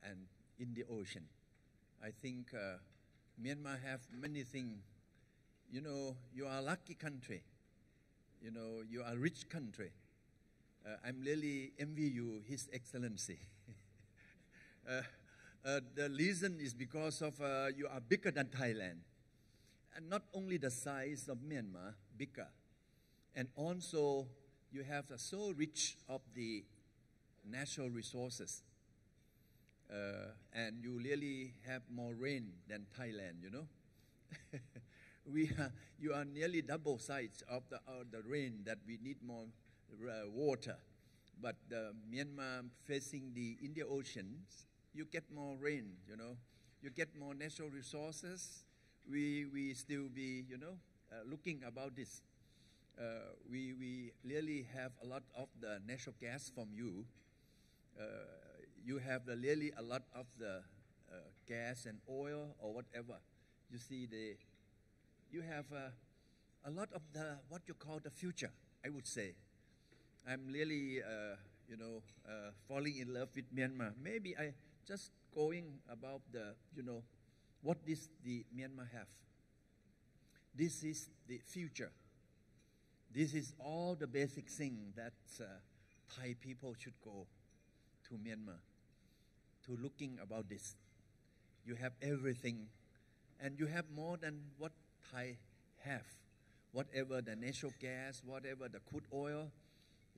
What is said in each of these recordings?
and in the ocean. I think Myanmar have many things. You know, you are a lucky country. You know, you are a rich country. I'm really envy you, His Excellency. The reason is because of you are bigger than Thailand. And not only the size of Myanmar, bigger. And also, you have so rich of the natural resources. And you really have more rain than Thailand, you know. You are nearly double size of the rain that we need more water. But Myanmar facing the Indian Ocean, you get more rain, you know. You get more natural resources. We still be, you know, looking about this. We really have a lot of the natural gas from you. You have really a lot of the gas and oil or whatever. You see, you have a lot of the what you call the future, I would say. I'm really, you know, falling in love with Myanmar. Maybe I just going about the, you know, what the Myanmar have. This is the future. This is all the basic thing that Thai people should go to Myanmar, to looking about this. You have everything, and you have more than what Thai have. Whatever the natural gas, whatever the crude oil,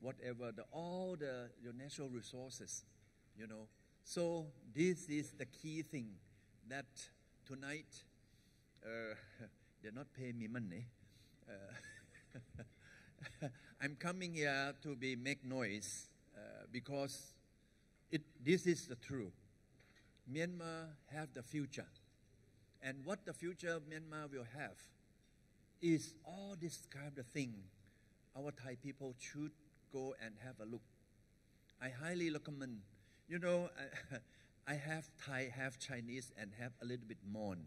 whatever all your natural resources, you know. So this is the key thing that tonight, they not pay me money. I'm coming here to make noise because this is the truth. Myanmar have the future. And what the future of Myanmar will have is all this kind of thing. Our Thai people should go and have a look. I highly recommend. You know, I have Thai, have Chinese, and have a little bit Mon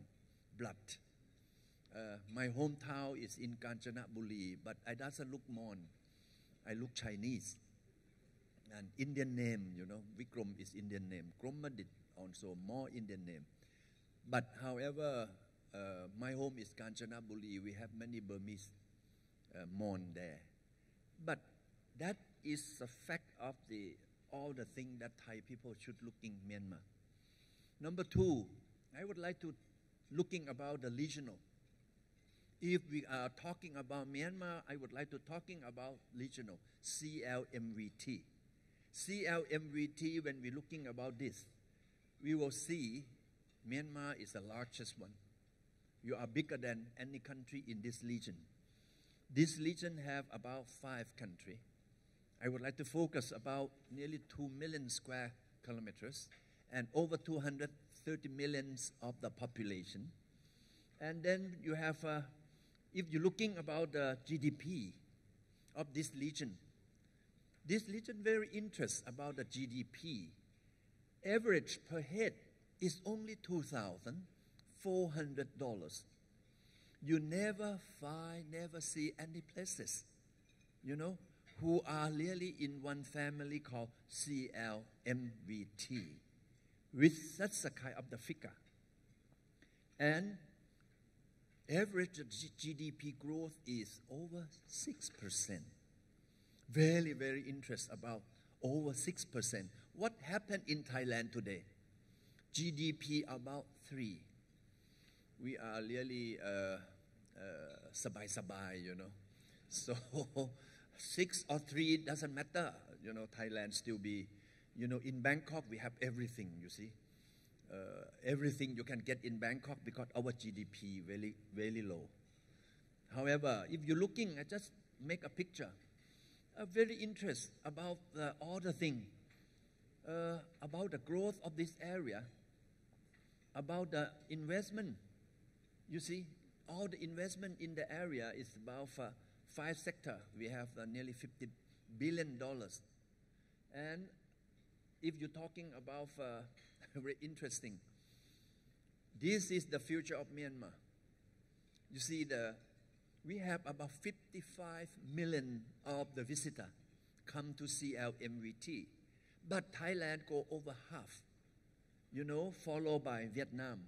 blood. My hometown is in Kanchanaburi, but I doesn't look Mon. I look Chinese. And Indian name, you know, Vikram is Indian name. Kromadit also more Indian name. But however, my home is Kanchanaburi. We have many Burmese Mon there. But that is a fact of all the things that Thai people should look in Myanmar. Number two, I would like to looking about the regional. If we are talking about Myanmar, I would like to talking about regional, CLMVT. CLMVT, when we're looking about this, we will see Myanmar is the largest one. You are bigger than any country in this region. This region have about 5 countries. I would like to focus about nearly 2 million square kilometers and over 230 millions of the population. And then you have, if you're looking about the GDP of this region very interested about the GDP. Average per head is only $2,400. You never see any places, you know, who are really in one family called CLMVT with such a kind of the figure. And average GDP growth is over 6%. Very, very interested about over 6%. What happened in Thailand today? GDP about 3. We are really sabai, you know. So 6 or 3 doesn't matter. You know, Thailand still be, you know, in Bangkok we have everything, you see. Everything you can get in Bangkok because our GDP very, very low. However, if you're looking, I just make a picture. Very interested about all the things, about the growth of this area, about the investment. You see, all the investment in the area is about 5 sectors. We have nearly $50 billion. And if you're talking about very interesting, this is the future of Myanmar. You see, we have about 55 million of the visitors come to CLMVT, but Thailand go over half. followed by Vietnam,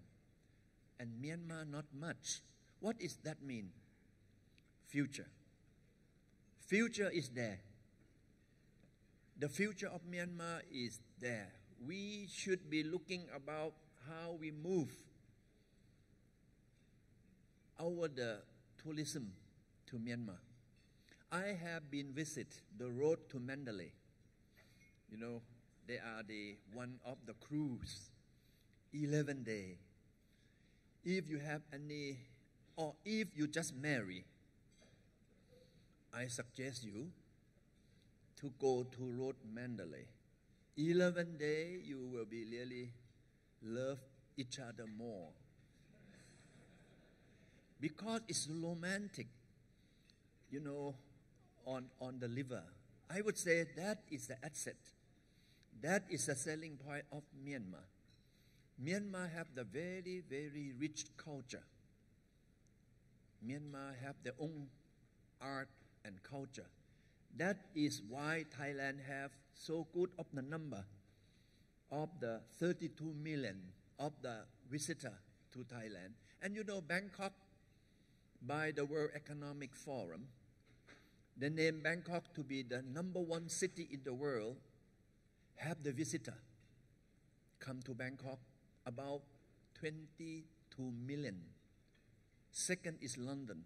and Myanmar not much. What does that mean? Future. Future is there. The future of Myanmar is there. We should be looking about how we move over the tourism to Myanmar. I have been visit the road to Mandalay. They are the one of the cruise, 11 days. If you have any, or if you just marry, I suggest you to go to road Mandalay. 11 days, you will be really love each other more. Because it's romantic, on the river. I would say that is the asset. That is the selling point of Myanmar. Myanmar have the very, very rich culture. Myanmar have their own art and culture. That is why Thailand have so good of the number of the 32 million of the visitor to Thailand. And Bangkok, by the World Economic Forum, they name Bangkok to be the #1 city in the world, have the visitor come to Bangkok, about 22 million. Second is London.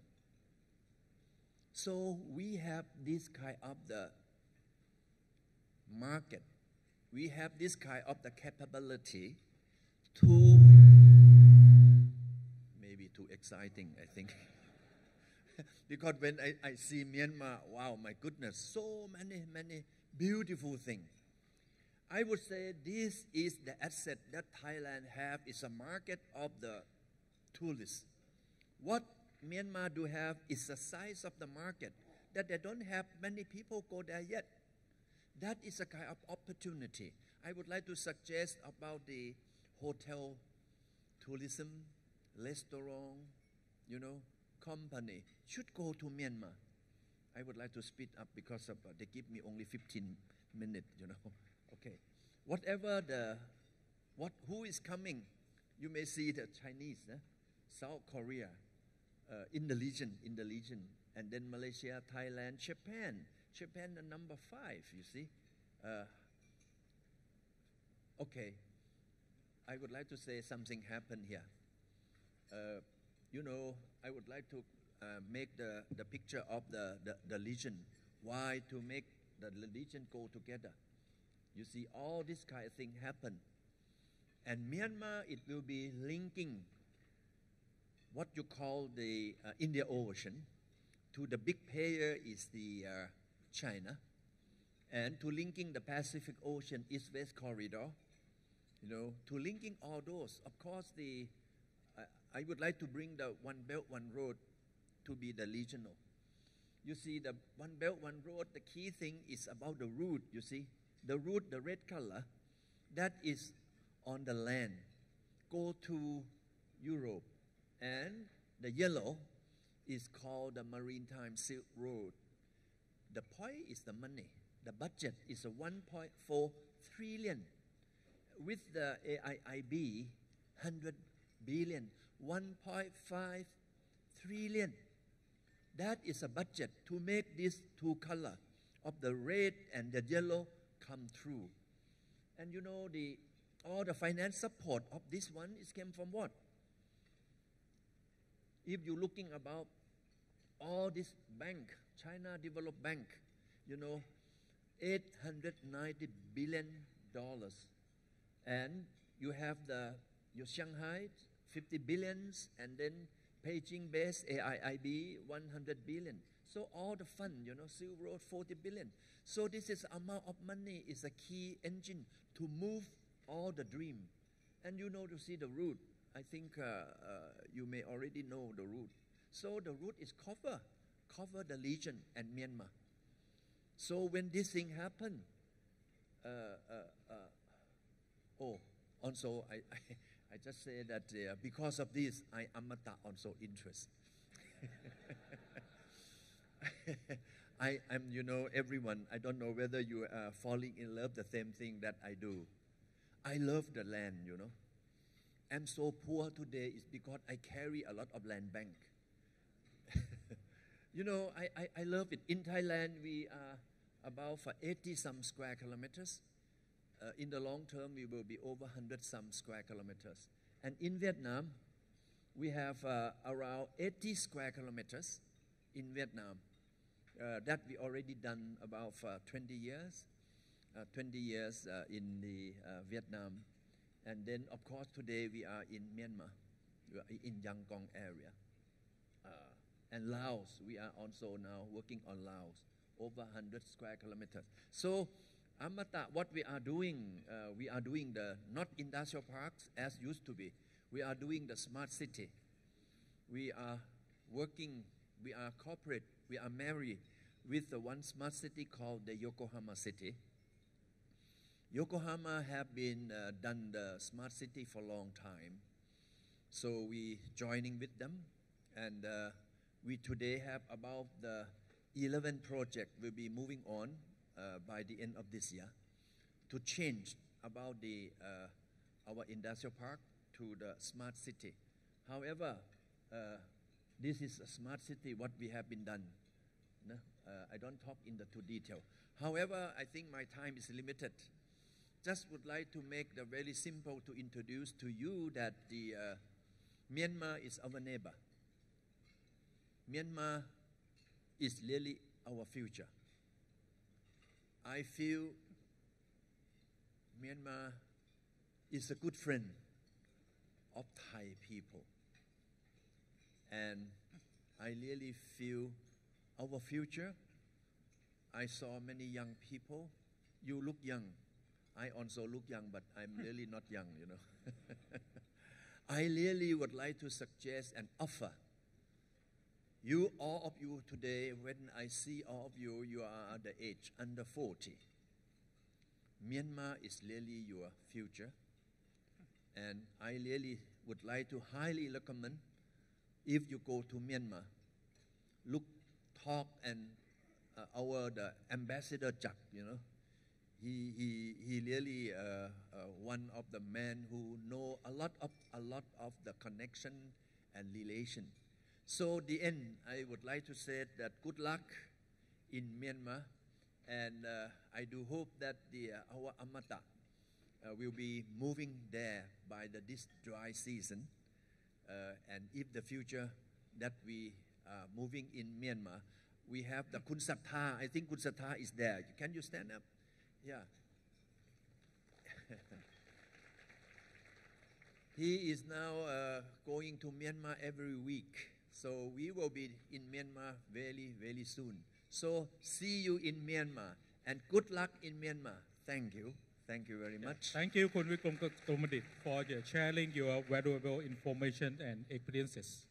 So we have this kind of the market. We have this kind of the capability to, maybe too exciting, I think. Because when I see Myanmar, wow, my goodness, so many beautiful things. I would say this is the asset that Thailand have, is a market of the tourists. What Myanmar do have is the size of the market, that they don't have many people go there yet. That is a kind of opportunity. I would like to suggest about the hotel tourism, restaurant, company should go to Myanmar. I would like to speed up because of, they give me only 15 minutes, Okay. Whatever who is coming, you may see the Chinese, South Korea, in the region, and then Malaysia, Thailand, Japan the number 5, you see. Okay, I would like to say something happened here. I would like to make the picture of the region. Why to make the region go together? You see, all this kind of thing happen. And Myanmar, it will be linking what you call the Indian Ocean to the big player is the China, and to linking the Pacific Ocean East-West corridor, to linking all those. Of course, I would like to bring the One Belt, One Road to be the regional. You see, the One Belt, One Road, the key thing is about the route, you see. The route, the red color, that is on the land, go to Europe. And the yellow is called the Maritime Silk Road. The point is the money. The budget is a 1.4 trillion. With the AIIB, 100 billion, 1.5 trillion. That is a budget to make these two colors of the red and the yellow come true. And all the finance support of this one is came from what? If you're looking about all this bank, China Development Bank, $890 billion. And you have your Shanghai, 50 billions, and then Beijing-based AIIB, 100 billion. So all the fund, Silk Road, 40 billion. So this is amount of money is a key engine to move all the dream. And to see the route, I think you may already know the route. So the route is cover the region and Myanmar. So when this thing happen, also I just say that because of this, Amata also interest. I'm, everyone, I don't know whether you are falling in love the same thing that I do. I love the land, you know. I'm so poor today is because I carry a lot of land bank. You know, I love it. In Thailand, we are about for 80 some square kilometers. In the long term, we will be over 100 some square kilometers. And in Vietnam, we have around 80 square kilometers in Vietnam. That we already done about for 20 years. 20 years in the Vietnam. And then, of course, today we are in Myanmar, we are in Yangon area. And Laos, we are also now working on Laos, over 100 square kilometers. So, Amata, what we are doing the not industrial parks as used to be. We are doing the smart city. We are working, we are corporate, we are married with the one smart city called the Yokohama city. Yokohama have been done the smart city for a long time. So we joining with them, and we today have about the 11 project will be moving on by the end of this year to change about the our industrial park to the smart city. However, this is a smart city what we have been done. No? I don't talk in the too detail. However, I think my time is limited. Just would like to make the very simple to introduce to you that the Myanmar is our neighbor. Myanmar is really our future. I feel Myanmar is a good friend of Thai people. And I really feel our future. I saw many young people. You look young. I also look young, but I'm really not young, you know. I really would like to suggest and offer you, all of you today, when I see all of you, you are at the age under 40. Myanmar is really your future. And I really would like to highly recommend if you go to Myanmar, look, talk, and the ambassador Jack, you know, he really one of the men who know a lot of the connection and relation. So the end, I would like to say that good luck in Myanmar, and I do hope that our Amata will be moving there by this dry season, and if the future that we are moving in Myanmar, we have the Kun Sattha. I think Kun Sattha is there. Can you stand up? Yeah. He is now going to Myanmar every week. So we will be in Myanmar very, very soon. So see you in Myanmar, and good luck in Myanmar. Thank you. Thank you very much. Thank you, Kun Vikramadik, for sharing your valuable information and experiences.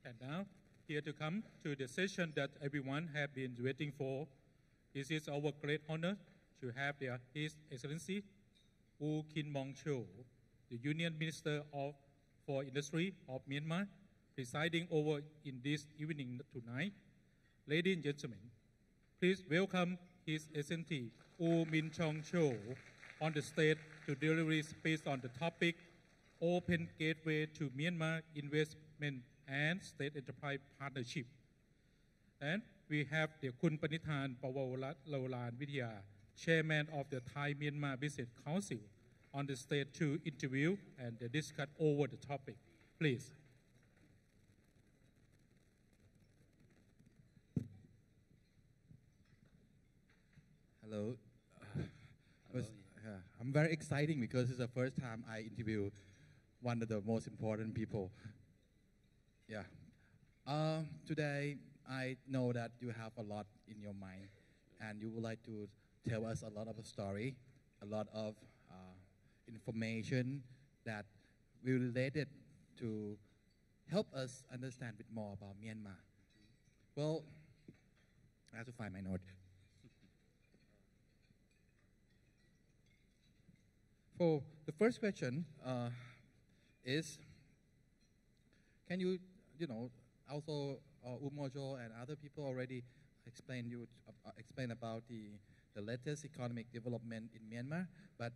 And now, here to come to the session that everyone has been waiting for. It is our great honor to have His Excellency U Kin Mong Cho, the Union Minister for Industry of Myanmar, presiding over in this evening tonight. Ladies and gentlemen, please welcome His Excellency U Min Chong Cho on the stage to deliver a speech on the topic Open Gateway to Myanmar Investment and State Enterprise Partnership. And we have the Kun Panithan Pawalaran Vidya chairman of the Thai Myanmar Business Council, on the stage to interview and discuss over the topic. Please. Hello. I'm very exciting because it's the first time I interview one of the most important people. Yeah. Today, I know that you have a lot in your mind, and you would like to tell us a lot of a story, a lot of information that will related to help us understand a bit more about Myanmar. Well, I have to find my note. For the first question is, can you, also Umojo and other people already explain about the latest economic development in Myanmar, but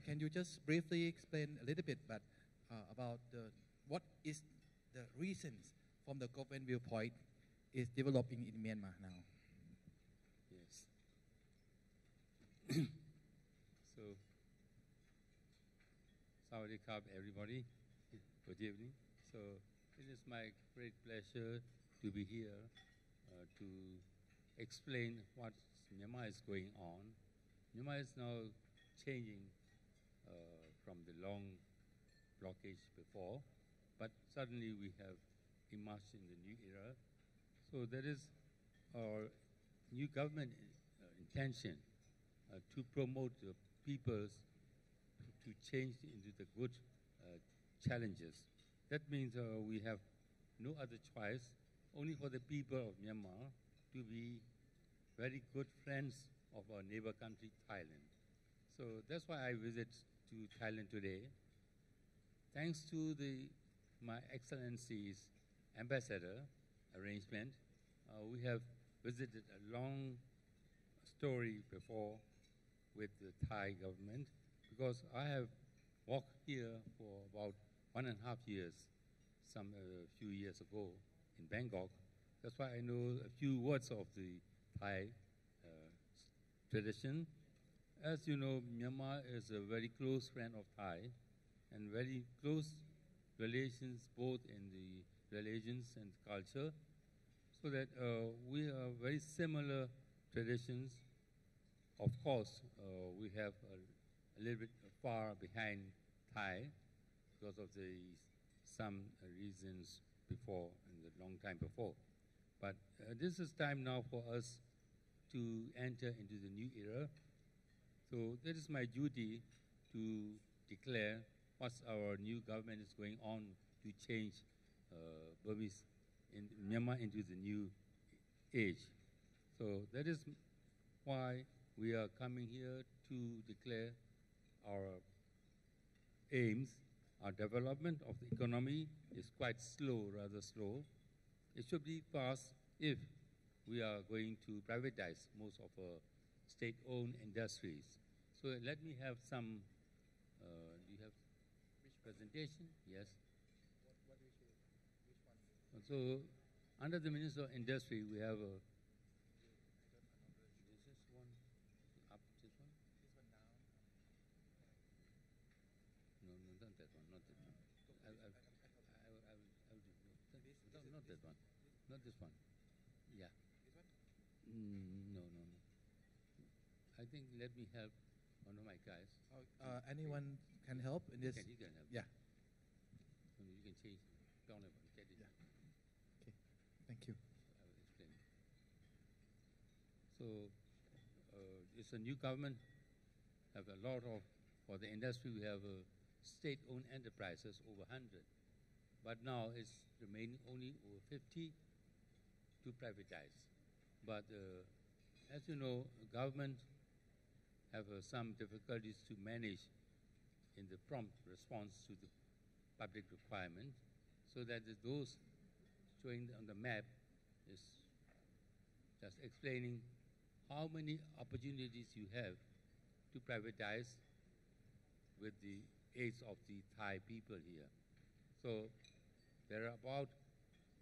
can you just briefly explain a little bit about what is the reasons from the government viewpoint is developing in Myanmar now? Yes. So, Sawadee Krap, everybody. Good evening. So, it is my great pleasure to be here to explain what Myanmar is going on. Myanmar is now changing from the long blockage before, but suddenly we have emerged in the new era. So there is our new government intention to promote the peoples to change into the good challenges. That means we have no other choice, only for the people of Myanmar to be very good friends of our neighbor country, Thailand. So that's why I visit to Thailand today. Thanks to my Excellency's ambassador arrangement, we have visited a long story before with the Thai government, because I have walked here for about 1.5 years, few years ago in Bangkok. That's why I know a few words of the Thai tradition. As you know, Myanmar is a very close friend of Thai, and very close relations both in the religions and culture, so that we have very similar traditions. Of course, we have a little bit far behind Thai because of some reasons before, in the long time before. But this is time now for us to enter into the new era. So that is my duty to declare what our new government is going on to change Burmese in Myanmar into the new age. So that is why we are coming here to declare our aims. Our development of the economy is quite slow, rather slow. It should be fast if we are going to privatize most of our state-owned industries. So let me have some, do you have which presentation? Yes. What do you show? Which one? So under the Minister of Industry, we have a, this is one, up this one? This one down. No, not that one, not that one. I will do, not that one, not this one. Yeah. This one? No. I think let me help one of my guys. Anyone can help in this? You can help. Yeah. You can change. Don't have one. Get it. Yeah. Okay. Thank you. I will explain. So it's a new government. Have a lot of, for the industry, we have state-owned enterprises over 100. But now it's remaining only over 50 to privatize. But as you know, government have some difficulties to manage in the prompt response to the public requirement, so that those showing on the map is just explaining how many opportunities you have to privatize with the aids of the Thai people here. So there are about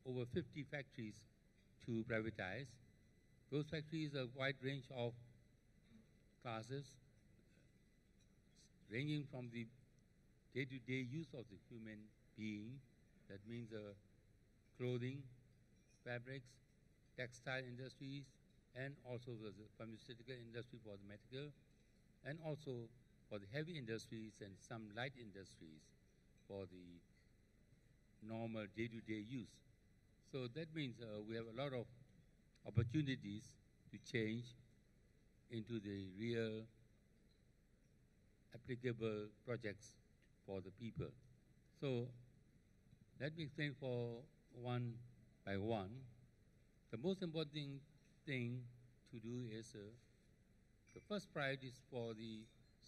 over 50 factories to privatize. Those factories are a wide range of classes, ranging from the day-to-day use of the human being, that means clothing, fabrics, textile industries, and also the pharmaceutical industry for the medical, and also for the heavy industries and some light industries for the normal day-to-day use. So that means we have a lot of opportunities to change into the real applicable projects for the people. So let me explain for one by one. The most important thing to do is the first priority is for the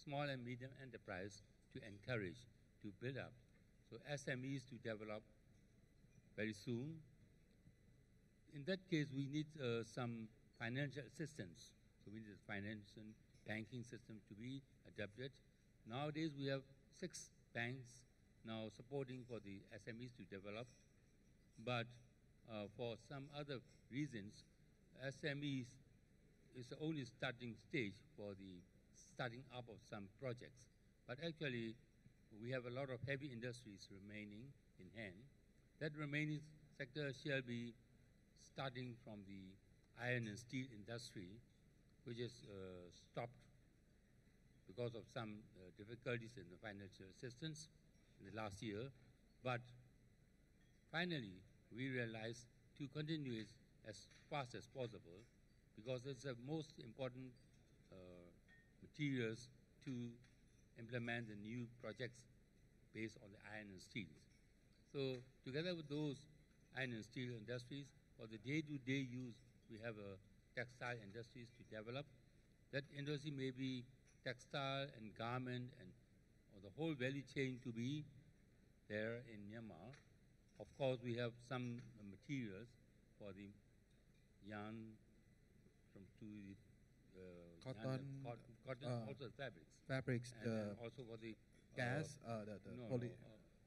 small and medium enterprise to encourage, to build up. So SMEs to develop very soon. In that case, we need some financial assistance. So we need a financial banking system to be adapted. Nowadays, we have 6 banks now supporting for the SMEs to develop. But for some other reasons, SMEs is the only starting stage for the starting up of some projects. But actually, we have a lot of heavy industries remaining in hand. That remaining sector shall be starting from the iron and steel industry, which is stopped because of some difficulties in the financial assistance in the last year. But finally, we realized to continue it as fast as possible, because it's the most important materials to implement the new projects based on the iron and steel. So together with those iron and steel industries, for the day-to-day use, we have textile industries to develop. That industry may be textile and garment and or the whole value chain to be there in Myanmar. Of course, we have some materials for the yarn to Cotton, also fabrics. fabrics, And also for the gas,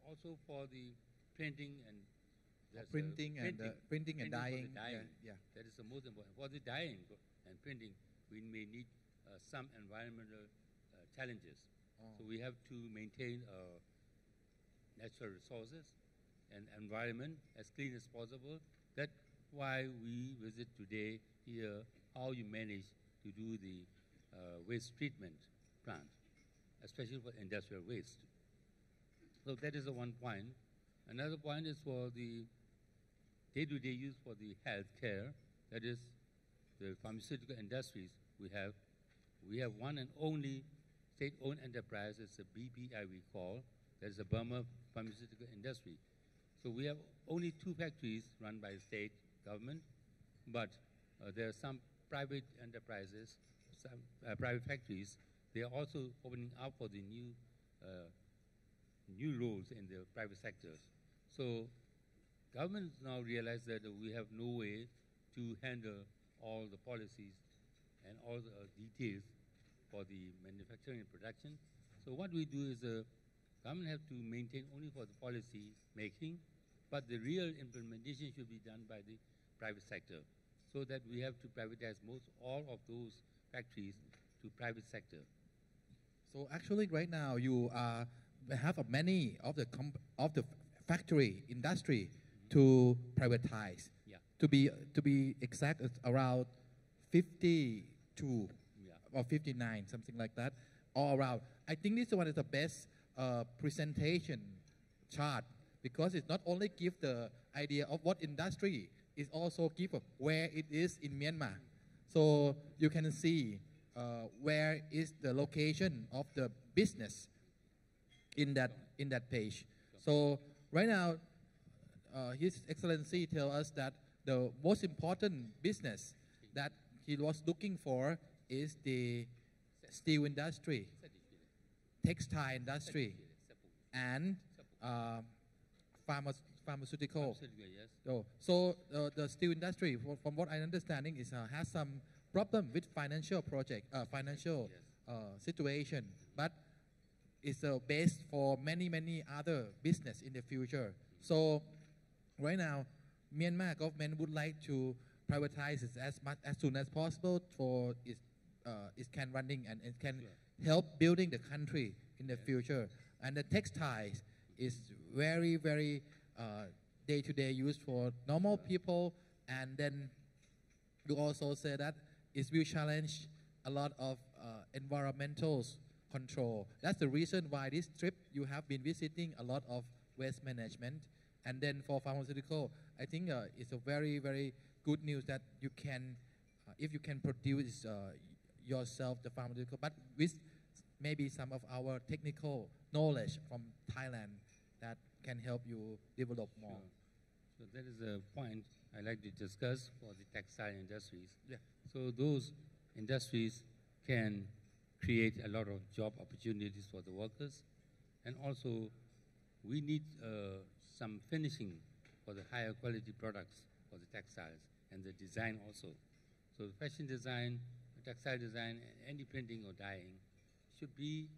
also for the printing and printing and dyeing. Yeah. That is the most important. For the dyeing and printing, we may need some environmental challenges. So we have to maintain natural resources and environment as clean as possible. That's why we visit today here how you manage to do the waste treatment plant, especially for industrial waste. So that is the one point. Another point is for the day-to-day use for the healthcare, that is the pharmaceutical industries we have. We have one and only state-owned enterprise, it's a BPI we call, that is the Burma Pharmaceutical Industry. So we have only 2 factories run by the state government, but there are some private enterprises, some private factories. They are also opening up for the new roles in the private sectors. So governments now realize that we have no way to handle all the policies and all the details for the manufacturing and production. So what we do is the government have to maintain only for the policy making, but the real implementation should be done by the private sector, so that we have to privatize all of those factories to private sector. So actually, right now you have many of the factory industry to privatize. Yeah. To be exact, it's around 52 or 59, something like that, all around. I think this one is the best presentation chart, because it not only gives the idea of what industry, it also gives where it is in Myanmar. So you can see where is the location of the business in that page. So right now, His Excellency tells us that the most important business that he was looking for is the steel industry, textile industry, and pharmaceutical. Yes. So the steel industry, from what I'm understanding, is has some problem with financial situation, but it's a base for many other business in the future. So right now, Myanmar government would like to privatize it as soon as possible for its it can running and it can help building the country in the future. And the textiles is very, very day-to-day use for normal people. And then you also say that it will challenge a lot of environmental control. That's the reason why this trip you have been visiting a lot of waste management. And then for pharmaceutical, I think it's a very, very good news that you can, if you can produce yourself the pharmaceutical, but with maybe some of our technical knowledge from Thailand that can help you develop more. So that is a point I like to discuss for the textile industries. Yeah. So those industries can create a lot of job opportunities for the workers, and also we need some finishing for the higher quality products for the textiles and the design also. So the fashion design, the textile design, any printing or dyeing should be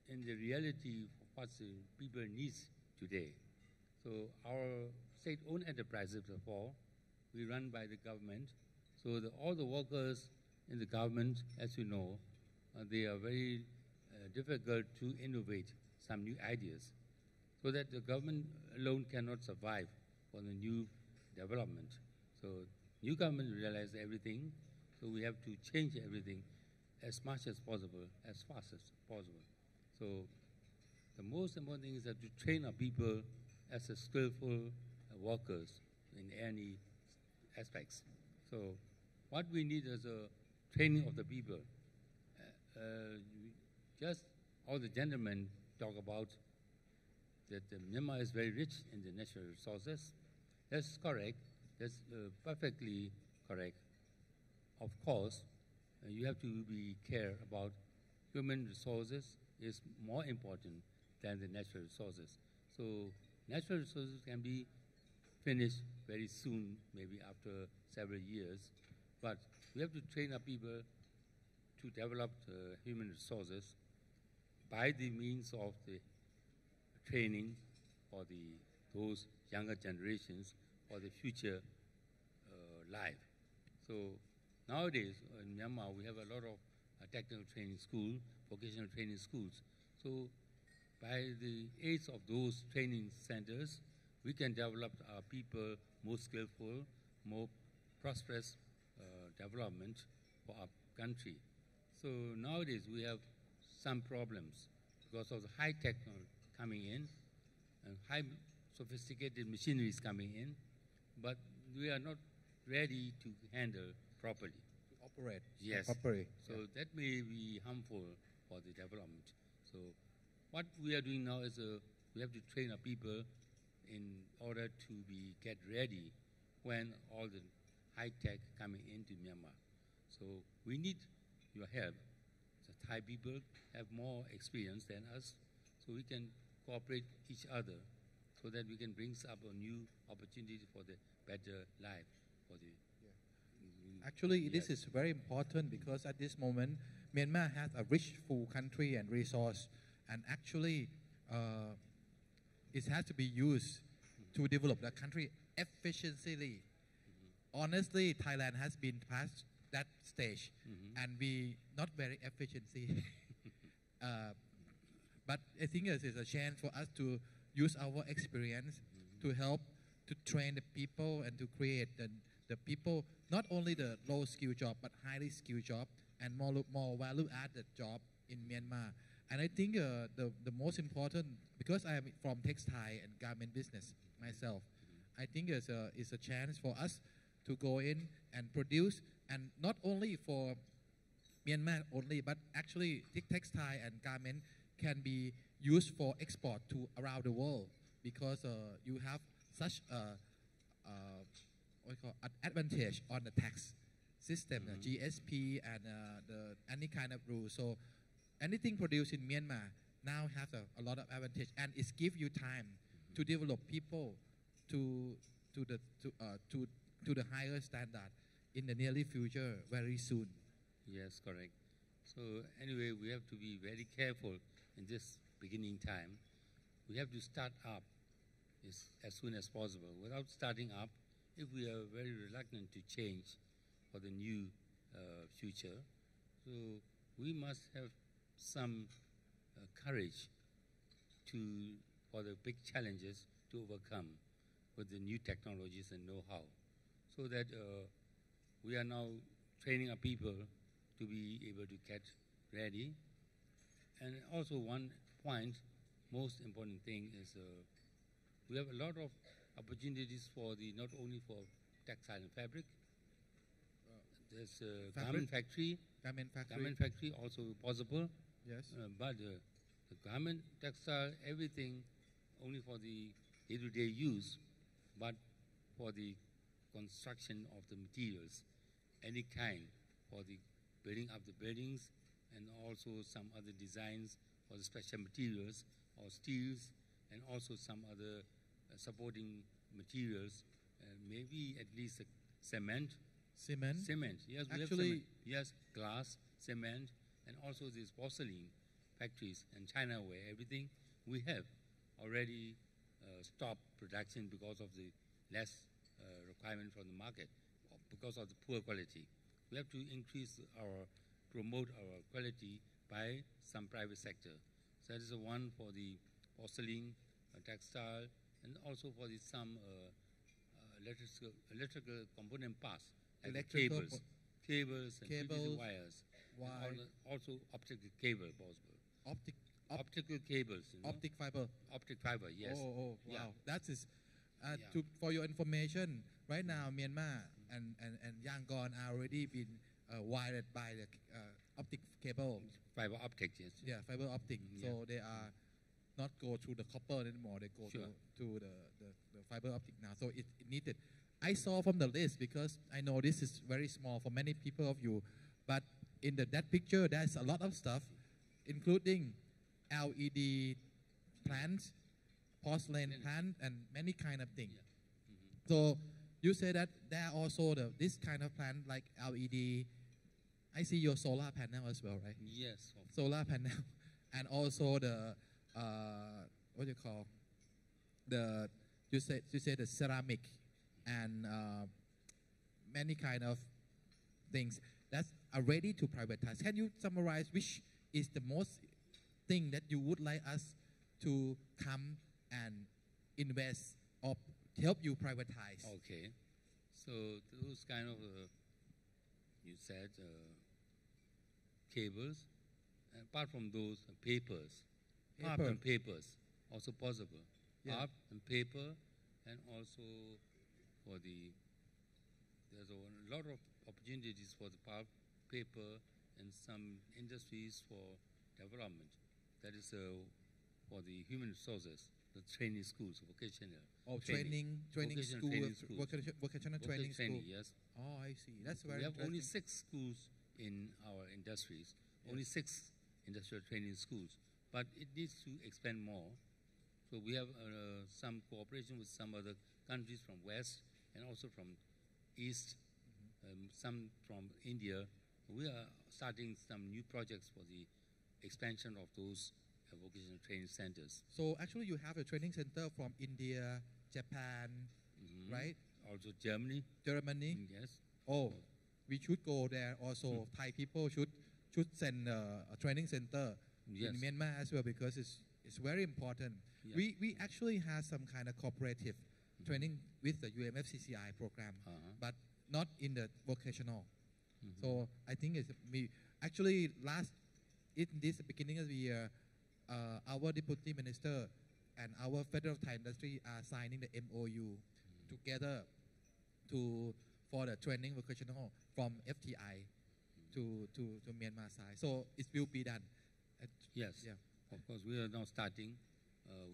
in the reality of what the people needs today. So our state-owned enterprises, therefore, we run by the government. So all the workers in the government, as you know, they are very difficult to innovate some new ideas, so that the government alone cannot survive for the new development. So new government realize everything, so we have to change everything as much as possible, as fast as possible. So the most important thing is that to train our people as a skillful workers in any aspects. So what we need is a training of the people. Just all the gentlemen talk about that Myanmar is very rich in the natural resources. That's correct. That's perfectly correct. Of course, you have to be care about human resources is more important than the natural resources. So natural resources can be finished very soon, maybe after several years, but we have to train our people to develop human resources by the means of the training for those younger generations for the future life. So nowadays in Myanmar we have a lot of technical training schools, vocational training schools. So by the aid of those training centers, we can develop our people more skillful, more prosperous development for our country. So nowadays we have some problems because of the high technology coming in and high sophisticated machineries coming in, but we are not ready to handle properly. To operate. Yes. Properly. So that may be harmful for the development. So what we are doing now is we have to train our people in order to get ready when all the high tech coming into Myanmar. So we need your help. The Thai people have more experience than us, so we can cooperate each other so that we can bring up a new opportunity for the better life for the. Actually, Yes. this is very important because at this moment, Myanmar has a rich, full country and resource, and actually, it has to be used to develop the country efficiently. Honestly, Thailand has been past that stage, and we not very efficiency. But I think it is a chance for us to use our experience to help to train the people and to create the people, not only the low skill job, but highly skilled job and more value added job in Myanmar. And I think the most important, because I am from textile and garment business myself, I think it's a chance for us to go in and produce, and not only for Myanmar only, but actually textile and garment can be used for export to around the world, because you have such what we call advantage on the tax system, GSP and any kind of rule. So anything produced in Myanmar now has a lot of advantage, and it gives you time to develop people to the higher standard in the nearly future very soon. Yes, correct. So anyway, we have to be very careful in this beginning time. We have to start up as soon as possible. Without starting up, if we are very reluctant to change for the new future. So we must have some courage for the big challenges to overcome with the new technologies and know-how, so that we are now training our people to be able to get ready. And also one point, most important thing is we have a lot of opportunities for not only for textile and fabric. There's a garment factory. Garment factory also possible. Yes. But the garment, textile, everything only for the day-to-day use, but for the construction of the materials, any kind, for the building up the buildings, and also some other designs for the special materials or steels, and also some other supporting materials, maybe at least cement. Cement? Cement, yes. We have cement. Yes, glass, cement, and also these porcelain factories in China, where everything we have already stopped production because of the less requirement from the market, because of the poor quality. We have to promote our quality by some private sector. So that is the one for the porcelain, textile, and also for some electrical component parts, like cables and PVC wires. Also optical cable possible. Optical cables. Optic fiber. Optic fiber, yes. Oh, wow. Yeah. That is, for your information, right now Myanmar and Yangon are already been wired by the optic cable. Fiber optic, yes. Yeah, fiber optic. So they are not go through the copper anymore. They go to the fiber optic now. So it needed. I saw from the list, because I know this is very small for many people of you, but in that picture there's a lot of stuff, including LED plants, porcelain plant, and many kind of things. So you say that there are also this kind of plant like LED. I see your solar panel as well, right? Yes. Solar panel, and also the what do you call you say the ceramic and many kind of things that are ready to privatize. Can you summarize which is the most thing that you would like us to come and invest or help you privatize? Okay. So those kind of, you said, cables, and apart from those, papers. Art and papers, also possible. Yeah. Art and paper, and also there's a lot of opportunities for the pulp, paper, and some industries for development. That is for the human resources, the training schools, vocational. Oh, training school, vocational training school. Yes. Oh, I see. That's very. We have only interesting. 6 schools in our industries. Only 6 industrial training schools, but it needs to expand more. So we have some cooperation with some other countries from West and also from East, some from India. We are starting some new projects for the expansion of those vocational training centers. So actually you have a training center from India, Japan, right? Also Germany. Yes. Oh, we should go there also. Thai people should send a training center in Myanmar as well, because it's very important. Yeah. We actually have some kind of cooperative training with the UMFCCI program, but not in the vocational. So I think actually in this beginning of the year, our deputy minister and our federal Thai industry are signing the MOU together for the training vocational from FTI to Myanmar side. So it will be done. Yes. Yeah. Of course, we are now starting.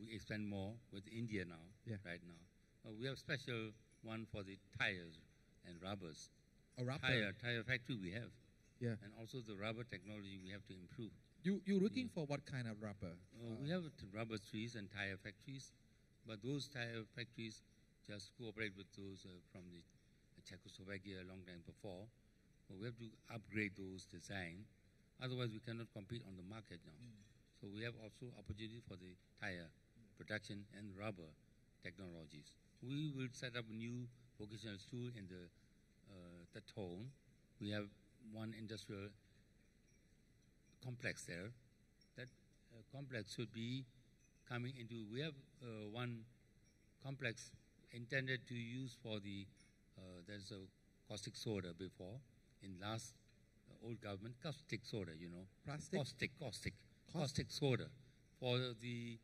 We expand more with India now. Yeah. Right now, we have special one for the tires and rubbers. A rubber. Tire factory we have. Yeah. And also the rubber technology we have to improve. You're looking for what kind of rubber? We have rubber trees and tire factories, but those tire factories just cooperate with those from the Czechoslovakia a long time before. But we have to upgrade those design. Otherwise, we cannot compete on the market now. So we have also opportunity for the tire production and rubber technologies. We will set up a new vocational school in the town. We have one industrial complex there. That complex should be coming into, we have one complex intended to use for the, there's a caustic soda before, in last old government, caustic soda, you know. Plastic? Caustic soda for the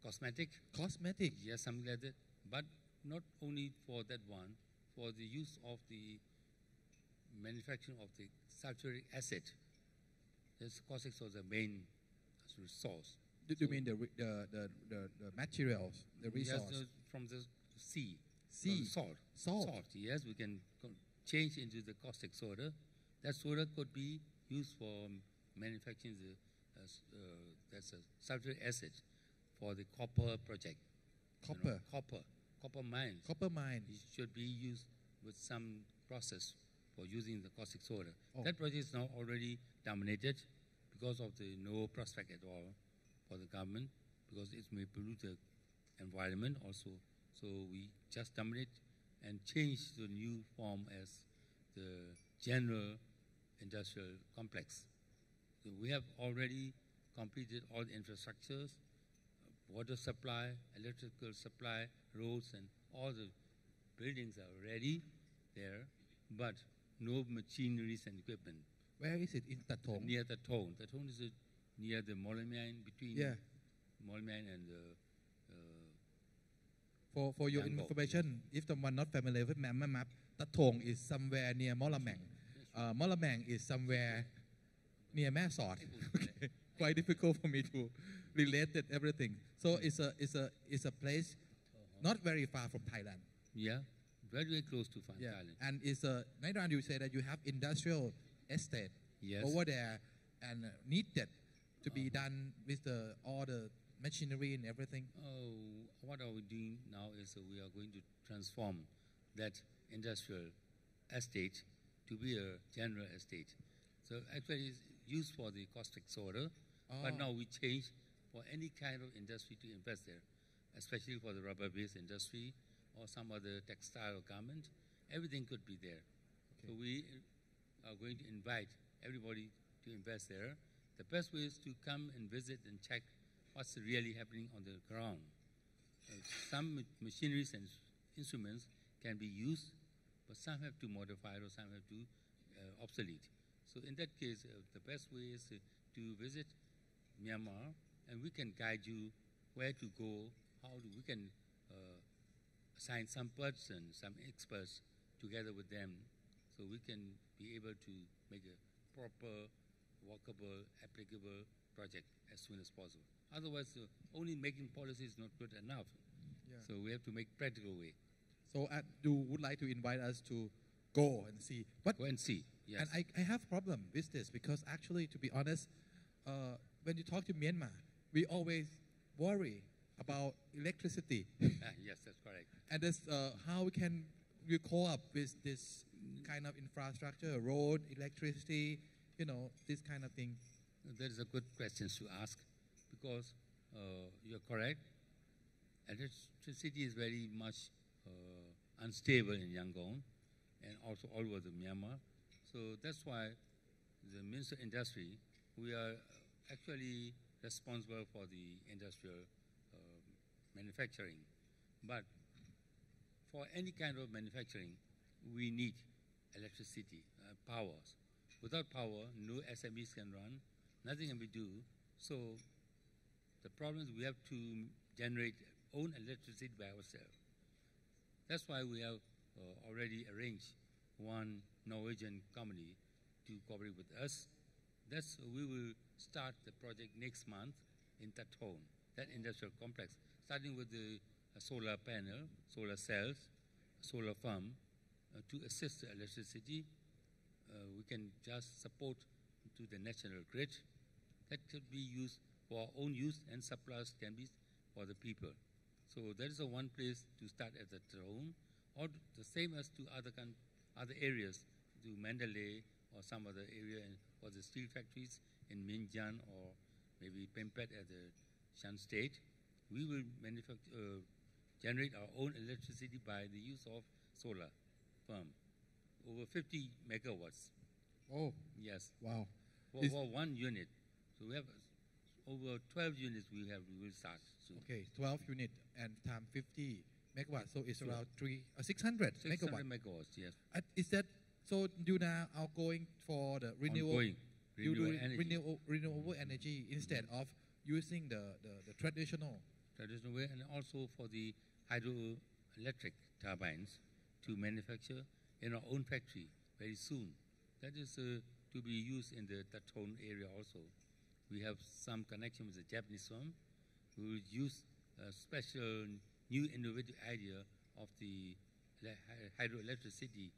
cosmetic. Cosmetic? Yes, something like that. But not only for that one, for the use of the manufacturing of the sulfuric acid. This caustic soda is the main resource. Do you mean the materials, the resource? Yes, from the sea. Sea. Salt. Salt. Yes, we can change into the caustic soda. That soda could be used for manufacturing the that's a sulfuric acid for the copper project. Copper. You know, copper mines. Copper mine. It should be used with some process for using the caustic soda. Oh. That project is now already dominated because of the no prospect at all for the government, because it may pollute the environment also. So we just dominate and change the new form as the general industrial complex. So we have already completed all the infrastructures, water supply, electrical supply, roads, and all the buildings are ready there, but no machineries and equipment. Where is it? In Tatong? Near Tatong. Tatong is near the Molamyan, between Molamyan and For your Bangkok. information, if someone not familiar with Myanmar map, Tatong is somewhere near Molamang. Molamang is somewhere near Mae Sot. Okay. Quite difficult for me to relate that everything. So it's a place not very far from Thailand. Yeah, very, very close to Yeah, Thailand. and it's Nairan, you say that you have industrial estate Yes. over there and needed to be done with all the machinery and everything. Oh, what are we doing now is we are going to transform that industrial estate to be a general estate. So actually it's used for the caustic soda, but now we change for any kind of industry to invest there, especially for the rubber-based industry or some other textile or garment. Everything could be there. Okay. So we are going to invite everybody to invest there. The best way is to come and visit and check what's really happening on the ground. Some machineries and instruments can be used, but some have to modify or some have to obsolete. So in that case, the best way is to visit Myanmar, and we can guide you where to go, we can assign some person, some experts together with them, so we can be able to make a proper, workable, applicable project as soon as possible. Otherwise, only making policy is not good enough. Yeah. So we have to make practical way. So you would like to invite us to go and see. But Go and see. Yes. And I have problem with this because actually, to be honest, when you talk to Myanmar, we always worry about electricity. Yes, that's correct. And that's how we can co-op with this kind of infrastructure, road, electricity, this kind of thing. That is a good question to ask, because you're correct. Electricity is very much unstable in Yangon and also all over the Myanmar. So that's why the Minister of Industry, we are actually responsible for the industrial manufacturing. But for any kind of manufacturing, we need electricity, powers. Without power, no SMEs can run, nothing can be do. So the problem is we have to generate own electricity by ourselves. That's why we have already arranged one Norwegian company to cooperate with us. We will start the project next month in Tatong, that industrial complex, starting with the solar panel, solar cells, solar farm, to assist the electricity. We can just support to the national grid. That could be used for our own use, and supplies can be for the people. So that is the one place to start at the Tatong, or the same as to other areas, to Mandalay or some other area, or the steel factories in Minjan or maybe Pempet at the Shan State. We will generate our own electricity by the use of solar farm, over 50 megawatts Oh, Yes, wow. for, Is- for one unit. So we have over 12 units we will start soon. Okay, 12 unit and time 50 megawatts, so it's Sure. around 600 600 megawatt. megawatts, yes. Is that so? You now are going for the renewable, Ongoing. you do Renewable energy. renewable energy instead of using the traditional. Traditional way, and also for the hydroelectric turbines to manufacture in our own factory very soon. That is to be used in the Taton area also. We have some connection with the Japanese firm who will use a special new innovative idea of the hydroelectricity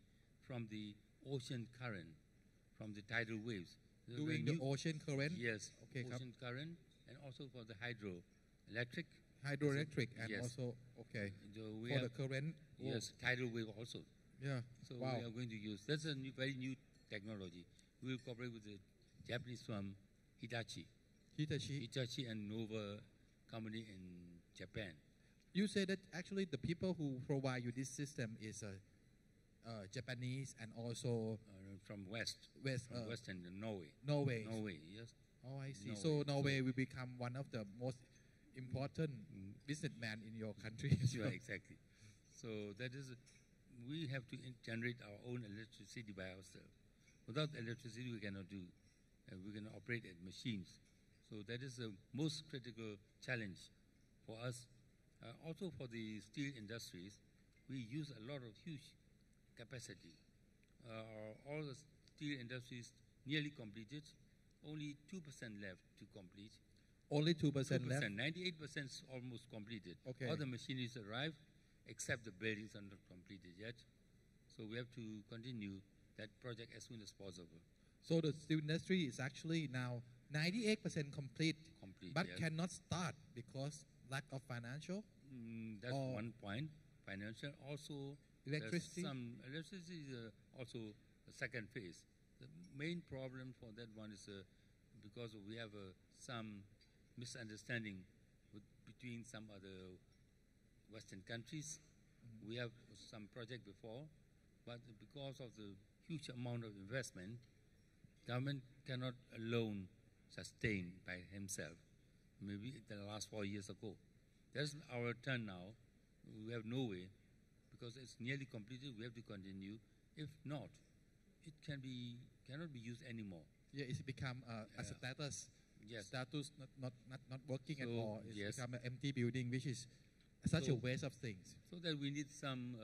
from the ocean current, from the tidal waves. There's a Doing the new- ocean current. Yes, Okay, ocean current, and also for the hydroelectric. Hydroelectric and Yes. also okay So we for have, the current. Oh, yes, tidal wave also. Yeah. So Wow. we are going to use, that's a very new technology. We will cooperate with the Japanese firm Hitachi and Nova company in Japan. You say that actually the people who provide you this system is Japanese and also From West, West, from West and Norway. Norway. Norway, yes. Oh, I see. Norway. So Norway will become one of the most important businessman in your country. as Sure, well. exactly. So that is, we have to generate our own electricity by ourselves. Without electricity, we cannot do. We cannot operate at machines. So that is the most critical challenge for us. Also for the steel industries, we use a lot of huge capacity. All the steel industries nearly completed. Only 2% left to complete. Only 2% left. 98% is almost completed. Okay. All the machineries arrived, except the buildings are not completed yet. So we have to continue that project as soon as possible. So the steel industry is actually now 98% complete, but yes. cannot start because lack of financial. That's or one point. Financial, also there's Electricity? some electricity is also the second phase. The main problem for that one is because we have some misunderstanding between some other Western countries. We have some project before, but because of the huge amount of investment, government cannot alone sustain by himself. Maybe the last 4 years ago. That's our turn now. We have no way, because it's nearly completed. We have to continue. If not, it cannot be used anymore. Yeah, it's become a Yeah. status. Yes. Status not working at So, all. It's yes. become an empty building, which is such a So- waste of things. So that we need some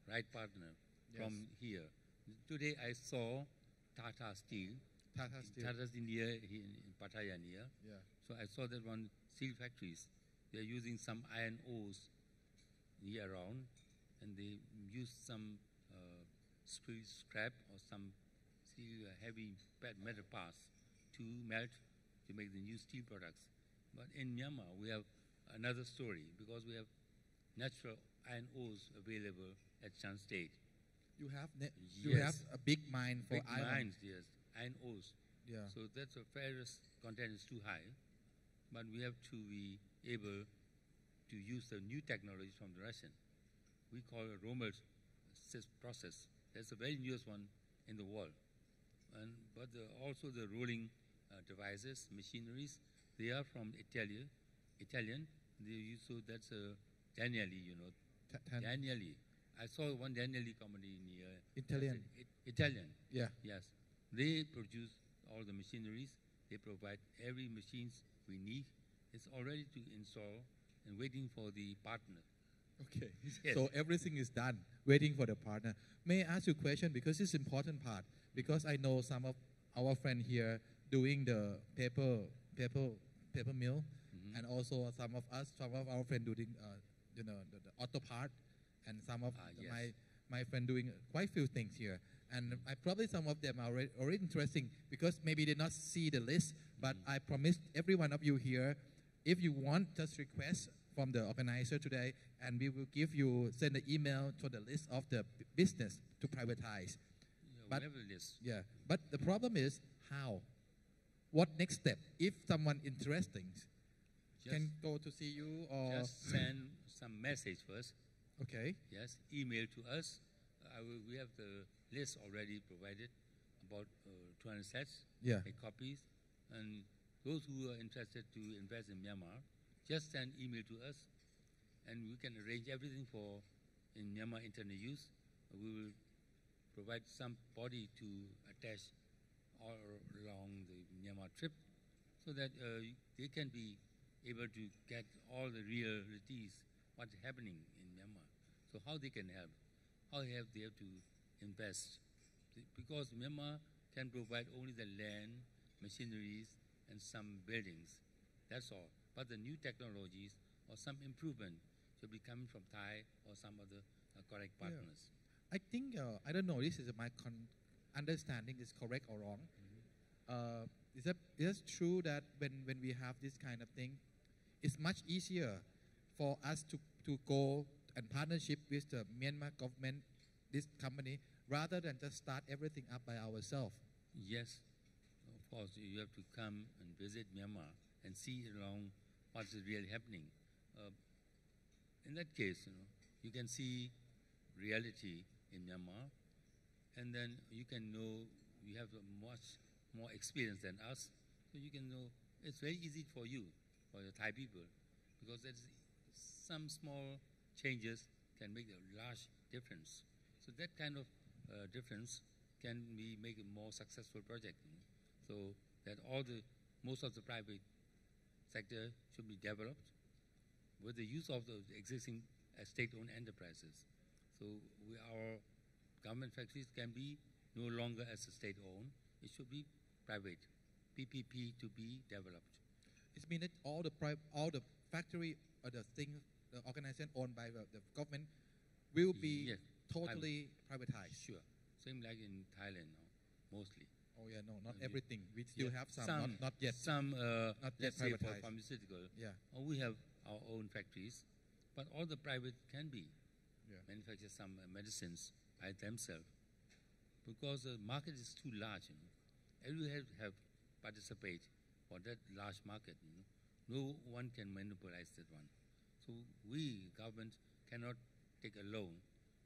right partner from here. Today I saw Tata Steel. Tata Steel. Tata Steel near in Pattaya near. Yeah. So I saw that one steel factories. They're using some iron ores year round, and they use some steel scrap or some steel heavy metal parts to melt to make the new steel products. But in Myanmar, we have another story because we have natural iron ores available at Chan State. You have you have Yes. a big mine for Big iron. mines, yes, iron ores. Yeah. So that's a ferrous content is too high, but we have to be able to use the new technology from the Russian. We call it Romer process. That's the very newest one in the world. But also the rolling devices, machineries, they are from Italian. They use, so that's Danieli, you know. Danieli. I saw one Danieli company near Italian. Italian. Yeah. Yes. They produce all the machineries. They provide every machines we need. It's already to install and waiting for the partner. Okay. Yes. So everything is done, waiting for the partner. May I ask you a question because it's important part? Because I know some of our friends here doing the paper mill, and also some of our friends doing the auto part, and some of yes. my friend doing quite few things here. And probably some of them are already interesting because maybe they not see the list, but I promised every one of you here, if you want, just request from the organizer today, and we will send an email to the list of the business to privatize. But- We have a list. Yeah, but the problem is how? What next step? If someone interesting can go to see you or Just send some message first. okay, Yes, email to us. We have the list already provided about 200 sets, Yeah. make copies. And those who are interested to invest in Myanmar, just send email to us, and we can arrange everything for in Myanmar internet use. We will provide somebody to attach all along the Myanmar trip, so that they can be able to get all the realities, what's happening in Myanmar. So how they can help, how they have to invest. Because Myanmar can provide only the land, machineries, and some buildings. That's all. But the new technologies or some improvement should be coming from Thai or some other correct partners. I think, I don't know, this is my understanding is correct or wrong. Is that true that when we have this kind of thing, it's much easier for us to go and partnership with the Myanmar government, this company, rather than just start everything up by ourselves? Yes, of course, you have to come and visit Myanmar and see along what's really happening. In that case, you can see reality in Myanmar, and then you can know, you have a much more experience than us, so you can know. It's very easy for you, for the Thai people, because there's some small changes can make a large difference. So that kind of difference can make a more successful project. So that most of the private sector should be developed with the use of the existing state-owned enterprises. So our government factories can be no longer as a state-owned. It should be private, PPP to be developed. It means that all the factory or the thing, the organization owned by the government will be totally privatized. Sure. Same like in Thailand now, mostly. Oh yeah, no, not everything. We still have some, not yet. Some, not yet let's say for privatized. pharmaceutical, Yeah. we have our own factories, but all the private can be manufacture some medicines by themselves, because the market is too large. Everyone have participate for that large market. No one can monopolize that one. So we, government, cannot take a loan.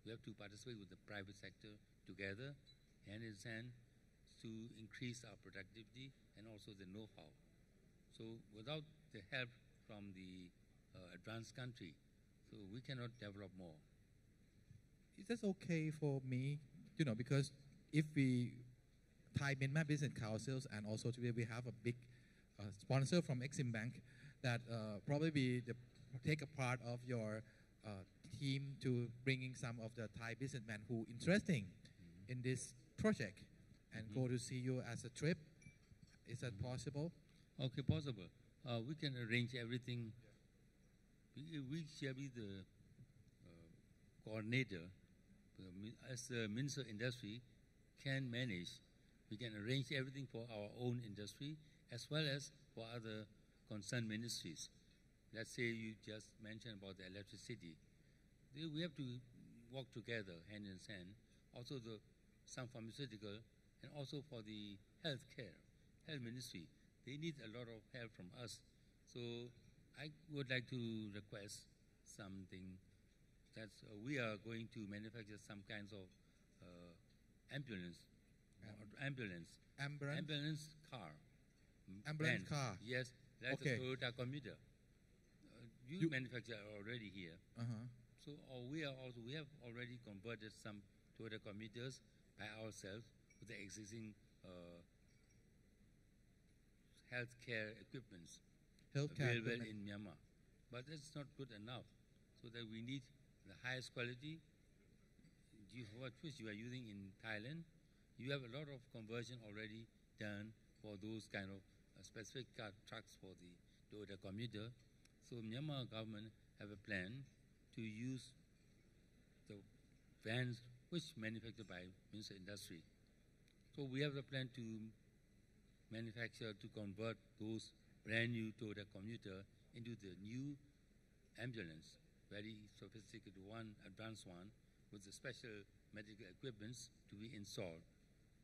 We have to participate with the private sector together, hand in hand, to increase our productivity and also the know-how. So without the help from the advanced country, so we cannot develop more. Is that okay for me? Because if we Thai Myanmar Business Councils, and also today we have a big sponsor from Exim Bank that probably take a part of your team to bringing some of the Thai businessmen who interesting in this project and go to see you as a trip. Is that possible? Okay, possible. We can arrange everything. We shall be the coordinator. As the Minister of Industry can manage, we can arrange everything for our own industry as well as for other concerned ministries. Let's say you just mentioned about the electricity. We have to work together hand in hand. Also some pharmaceutical, and also for the health ministry. They need a lot of help from us. So I would like to request something, that we are going to manufacture some kinds of ambulance car. Ambulance car. Yes, like Okay. a Toyota commuter. You manufacture already here. So we have already converted some Toyota commuters by ourselves with the existing healthcare equipments available in Myanmar. But that's not good enough. So that we need the highest quality. Which you are using in Thailand, you have a lot of conversion already done for those kind of specific trucks for the Toyota commuter. So Myanmar government have a plan to use the vans which manufactured by Minister of Industry. So we have a plan to manufacture, to convert those brand new Toyota commuter into the new ambulance, very sophisticated one, advanced one, with the special medical equipments to be installed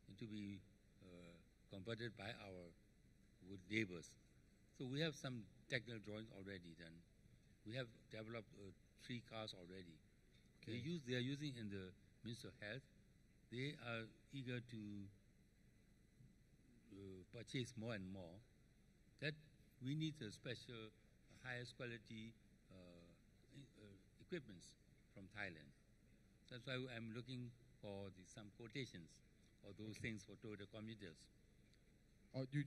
and to be converted by our laborers. So we have some technical drawings already done. We have developed 3 cars already. Okay. They are using in the Ministry of Health. They are eager to purchase more and more, that we need a special, highest quality equipments from Thailand. That's why I'm looking for some quotations or those things for Toyota commuters. Or you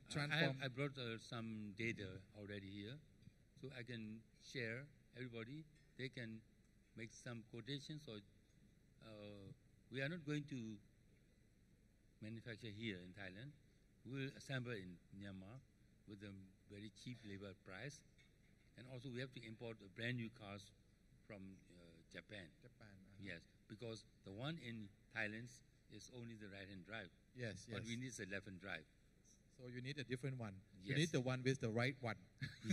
transform? I brought some data already here, so I can share everybody. They can make some quotations, or we are not going to manufacture here in Thailand. We'll assemble in Myanmar with a very cheap labor price, and also we have to import brand new cars from Japan. Yes, because the one in Thailand is only the right-hand drive. Yes, but we need the left-hand drive. So you need a different one. Yes. You need the one with the right one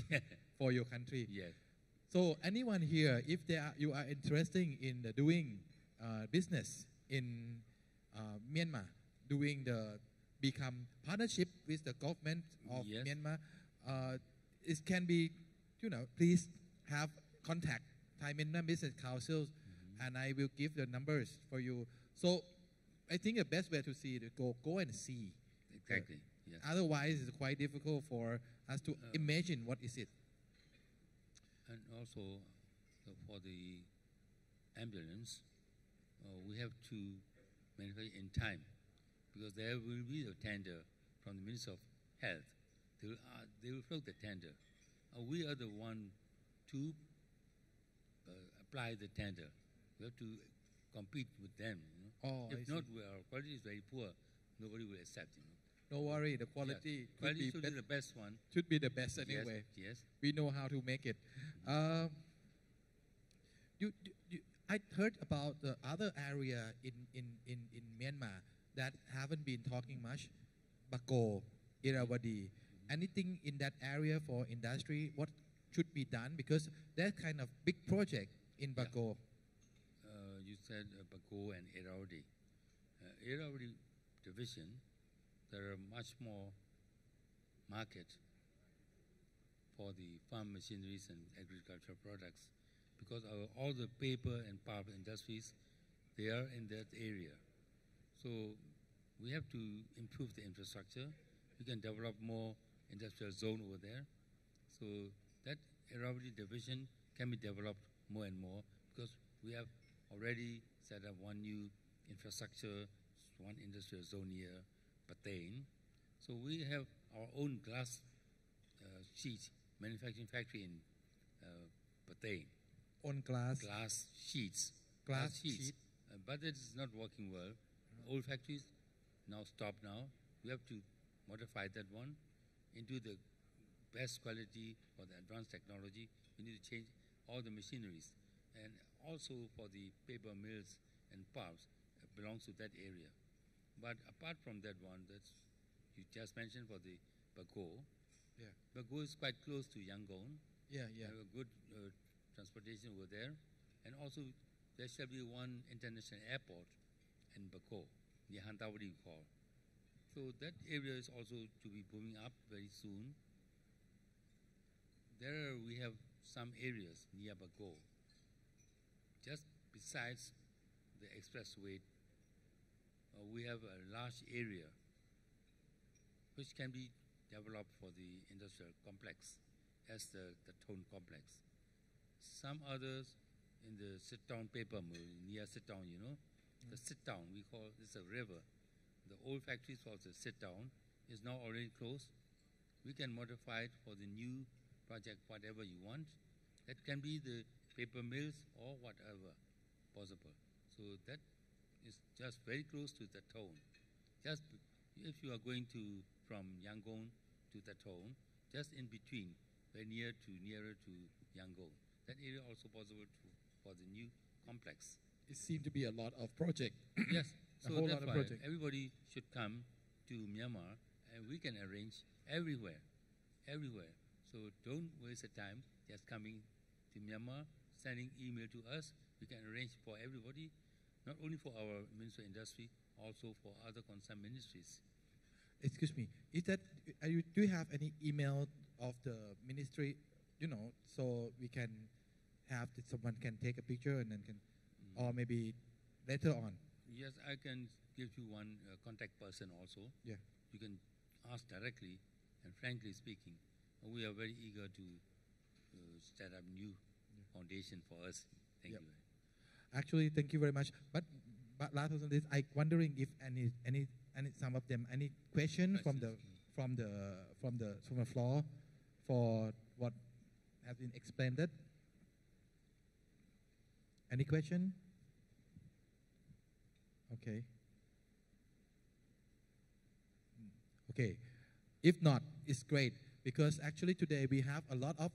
Yeah. for your country. Yes. So anyone here, if you are interested in doing business in Myanmar, become partnership with the government of Yes. Myanmar, it can be, please have contact Thai Myanmar Business Council, and I will give the numbers for you. So I think the best way to see it, go and see. Exactly. Yes. Otherwise, it's quite difficult for us to imagine what is it. And also, for the ambulance, we have to manufacture in time, because there will be a tender from the Ministry of Health. They will float the tender. We are the one to apply the tender. We have to compete with them. If not, our quality is very poor. Nobody will accept. No worry, the quality Quality should be the best one. should be the best anyway. Yes. We know how to make it. I heard about the other area in Myanmar that haven't been talking much, Bako, Irrawaddy. Anything in that area for industry, what should be done? Because that kind of big project in Bako. You said Bako and Irrawaddy. Irrawaddy division, there are much more market for the farm machineries and agricultural products, because all the paper and pulp industries, they are in that area. So we have to improve the infrastructure. We can develop more industrial zone over there. So that Irrawaddy division can be developed more and more, because we have already set up one new infrastructure, one industrial zone here, Patain. So we have our own glass sheet manufacturing factory in Patain. On glass? Glass sheets. Glass sheet. But it is not working well. Old factories now stop now. We have to modify that one into the best quality for the advanced technology. We need to change all the machineries. And also for the paper mills and pulps, belongs to that area. But apart from that one, that's you just mentioned for the Bako. Yeah. Bako is quite close to Yangon. Yeah. We have a good transportation over there. And also, there shall be one international airport in Bako, near Hantawadi we call. So that area is also to be booming up very soon. There we have some areas near Bako. Just besides the expressway, we have a large area which can be developed for the industrial complex as the town complex. Some others in the sit-down paper mill, near sit-down, the sit-down, we call this a river. The old factories for the sit-down is now already closed. We can modify it for the new project, whatever you want. That can be the paper mills or whatever possible. So that is just very close to the town. Just if you are going from Yangon to the town, just in between, very nearer to Yangon. That area also possible for the new complex. It seems to be a lot of project. Yes, A so whole that's lot of why project. everybody should come to Myanmar, and we can arrange everywhere. So don't waste the time just coming to Myanmar, sending email to us. We can arrange for everybody, not only for our Ministry of Industry, also for other concerned ministries. Excuse me, do you have any email of the ministry, so we can have someone can take a picture and then or maybe later on? Yes, I can give you one contact person also. Yeah. you can ask directly. And frankly speaking, we are very eager to set up new foundation for us. Thank Yep. you. Actually, thank you very much. But last on this, I wondering if any some of them any question from the floor for what has been explained. Any question? Okay. Okay. If not, it's great because actually today we have a lot of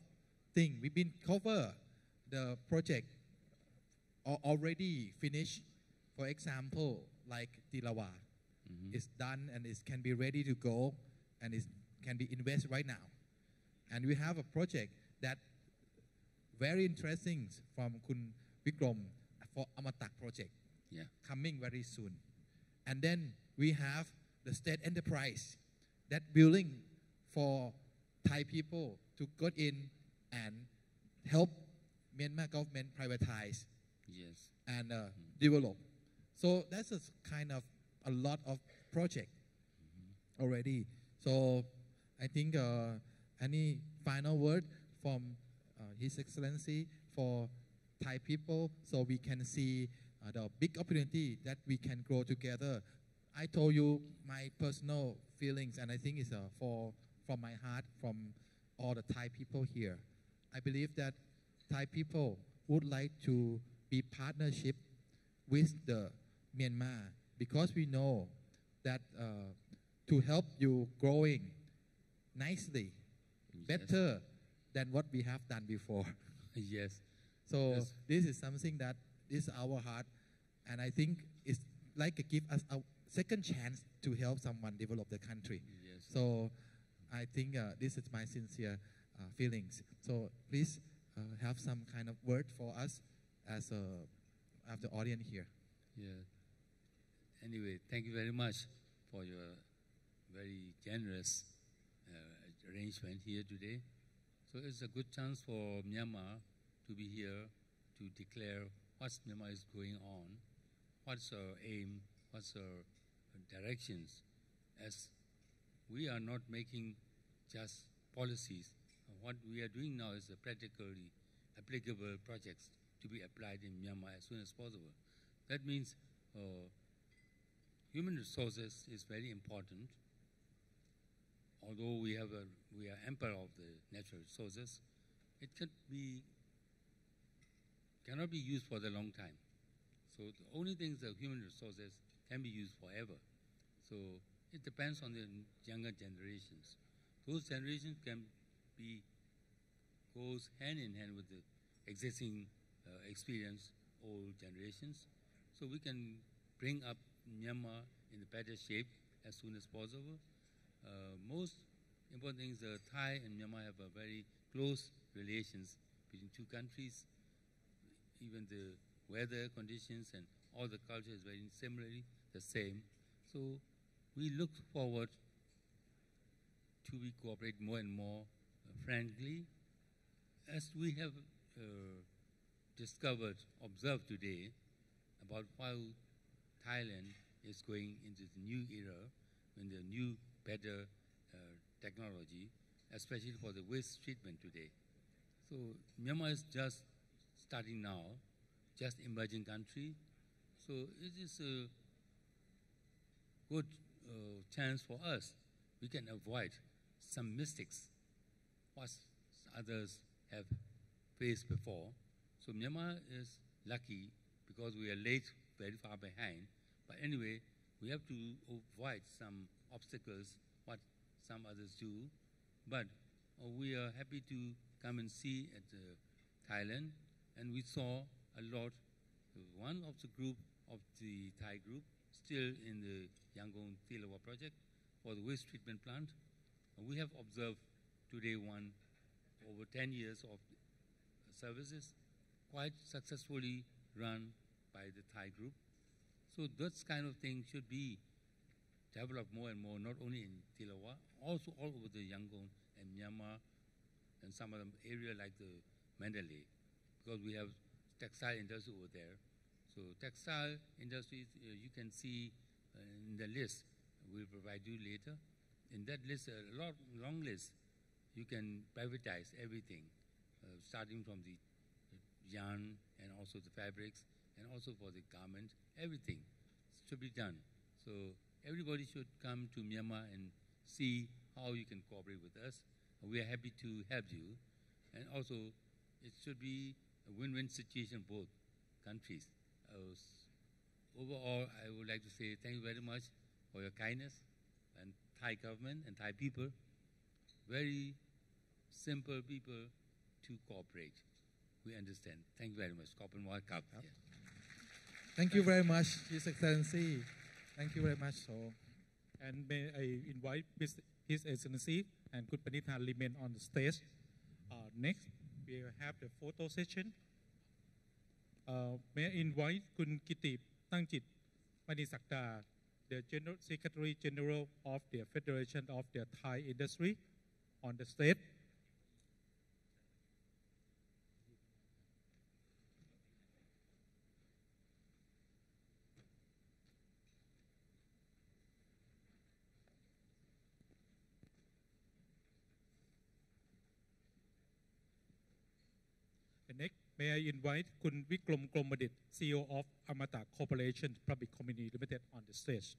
things. We've been cover the project already finished. For example, like Tilawa is done and it can be ready to go and it can be invested right now. And we have a project that very interesting from Kun Vikram for Amatak project coming very soon. And then we have the state enterprise that willing for Thai people to go in and help Myanmar government privatize and develop. So that's a kind of a lot of project already. So I think any final word from His Excellency for Thai people so we can see the big opportunity that we can grow together. I told you my personal feelings and I think it's from my heart, from all the Thai people here. I believe that Thai people would like to be partnership with the Myanmar because we know that to help you growing nicely, better than what we have done before. Yes. So this is something that is our heart, and I think it's like a give us a second chance to help someone develop the country. Yes. So I think this is my sincere feelings. So please have some kind of word for us as the audience here. Yeah. Anyway, thank you very much for your very generous arrangement here today. So it's a good chance for Myanmar to be here to declare what Myanmar is going on, what's our aim, what's our directions. As we are not making just policies, what we are doing now is a practically applicable projects to be applied in Myanmar as soon as possible. That means human resources is very important. Although we are emperor of the natural resources, it cannot be used for the long time. So the only things that human resources can be used forever. So it depends on the younger generations. Those generations goes hand in hand with the existing experienced old generations. So we can bring up Myanmar in a better shape as soon as possible. Most important thing is Thai and Myanmar have a very close relations between two countries. Even the weather conditions and all the culture is very similarly the same. So we look forward to be cooperate more and more frankly. As we have observed today about how Thailand is going into the new era when the new, better technology, especially for the waste treatment today. So Myanmar is just starting now, just emerging country. So it is a good chance for us. We can avoid some mistakes what others have faced before. So Myanmar is lucky because we are late, very far behind. But anyway, we have to avoid some obstacles, what some others do. But we are happy to come and see at Thailand, and we saw a lot. One of the group of the Thai group still in the Yangon Tilawa project for the waste treatment plant. We have observed today one over 10 years of services, quite successfully run by the Thai group. So that kind of thing should be developed more and more, not only in Tilawa, also all over the Yangon and Myanmar and some other area like the Mandalay, because we have textile industry over there. So textile industries, you can see in the list, we'll provide you later. In that list, a long list, you can privatize everything, starting from the yarn and also the fabrics and also for the garment, everything should be done. So everybody should come to Myanmar and see how you can cooperate with us. We are happy to help you. And also, it should be a win-win situation both countries. Overall, I would like to say thank you very much for your kindness and Thai government and Thai people. Very simple people to cooperate. We understand. Thank you very much. Thank you very much, His Excellency. Thank you very much. So, And may I invite His Excellency and Khun Panitha remain on the stage. Next, we have the photo session. May I invite Khun Kitty Tangchit Manisakda, the Secretary General of the Federation of the Thai Industry, on the stage. Next, may I invite Khun Vikram Kromadit, CEO of Amata Corporation Public Company Limited, on the stage.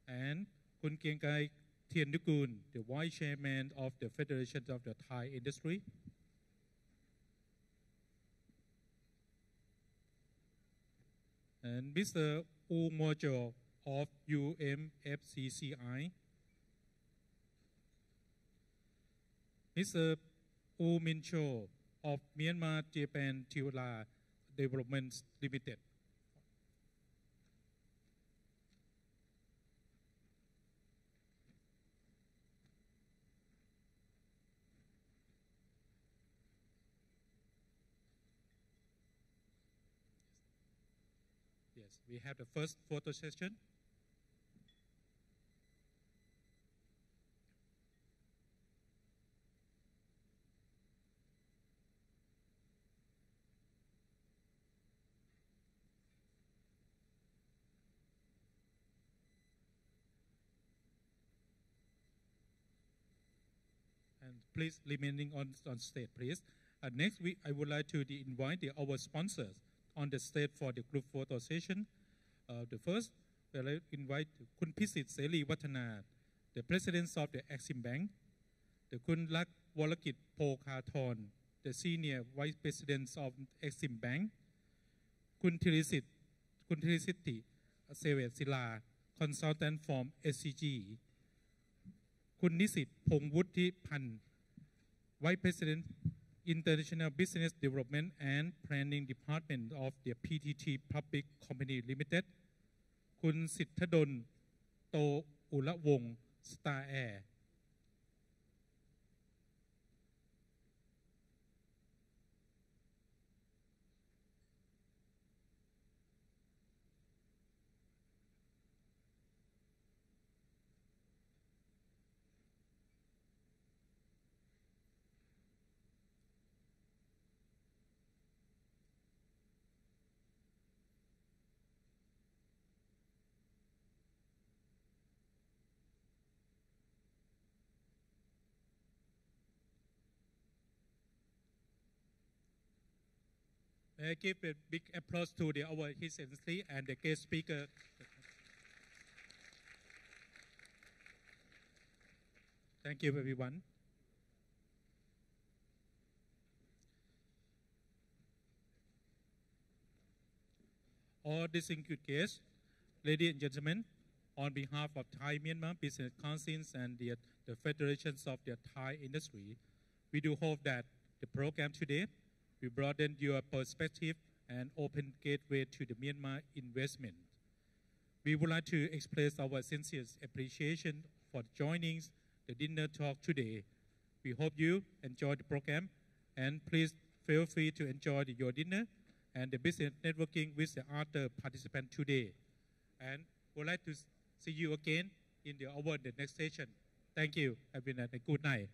And Khun Kiengkai Thiennukun, the Vice Chairman of the Federation of the Thai Industry. And Mr. U Mojo of UMFCCI. Mr. U Min Cho of Myanmar Japan Tula Development Limited. Yes, we have the first photo session. And please remaining on stage, please. Next, I would like to invite our sponsors on the stage for the group photo session. The first, I will invite Khun Pisit Seri Watana, the President of the Exim Bank, the Khun Lak Walakit Pokathon, the Senior Vice President of Exim Bank, Khun Thirisiti Sevet Sila, Consultant from SCG, Khun Nisit Pongwuthi Pan, Vice President, International Business Development and Planning Department of the PTT Public Company Limited, Khun Sittadon To Ulawong, Star Air. I give a big applause to our His Excellency and the guest speaker. Thank you, everyone. All distinguished guests, ladies and gentlemen, on behalf of Thai Myanmar Business Councils and the Federations of the Thai Industry, we do hope that the program today will broaden your perspective and open gateway to the Myanmar investment. We would like to express our sincere appreciation for joining the dinner talk today. We hope you enjoy the program, and please feel free to enjoy your dinner and the business networking with the other participants today. And we'd like to see you again in the next session. Thank you. Have a good night.